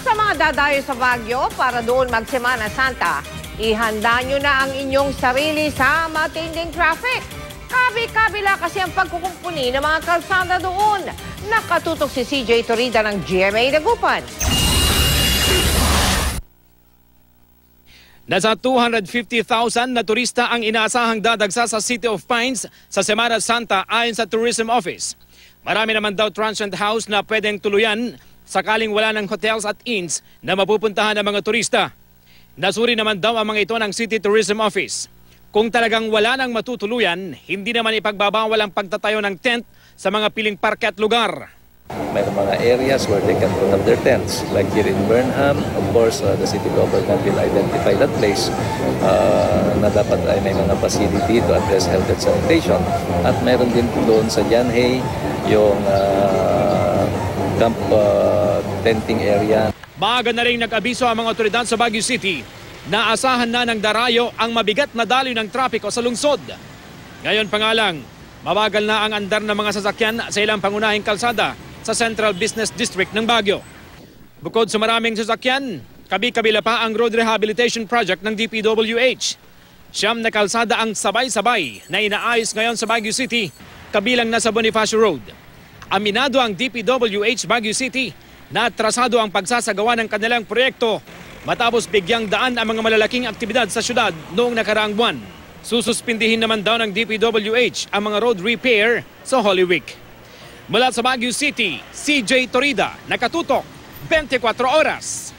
Sa mga dadayo sa Baguio para doon mag-Semana Santa, ihanda nyo na ang inyong sarili sa matinding traffic. Kabi-kabila kasi ang pagkukumpuni ng mga kalsada doon. Nakatutok si CJ Torida ng GMA Dagupan. Nasa 250,000 na turista ang inaasahang dadagsa sa City of Pines sa Semana Santa ayon sa Tourism Office. Marami naman daw transient house na pwedeng tuluyan sakaling wala ng hotels at inns na mapupuntahan ng mga turista. Nasuri naman daw ang mga ito ng City Tourism Office. Kung talagang wala ng matutuluyan, hindi naman ipagbabawal ang pagtatayo ng tent sa mga piling parke at lugar. May mga areas where they can put up their tents. Like here in Burnham, of course, the city government will identify that place na dapat ay may mga facility to address health and sanitation. At meron din doon sa Janhay yung camp tenting area. Maaga na rin nag-abiso ang mga otoridad sa Baguio City na asahan na ng darayo ang mabigat na daloy ng trapiko sa lungsod. Ngayon pa nga lang, mabagal na ang andar ng mga sasakyan sa ilang pangunahing kalsada sa Central Business District ng Baguio. Bukod sa maraming sasakyan, kabi-kabila pa ang road rehabilitation project ng DPWH. Siyam na kalsada ang sabay-sabay na inaayos ngayon sa Baguio City, kabilang na sa Bonifacio Road. Aminado ang DPWH Baguio City na atrasado ang pagsasagawa ng kanilang proyekto matapos bigyang daan ang mga malalaking aktibidad sa syudad noong nakaraang buwan. Sususpindihin naman daw ng DPWH ang mga road repair sa Holy Week. Mula sa Baguio City, CJ Torida, nakatutok, 24 oras.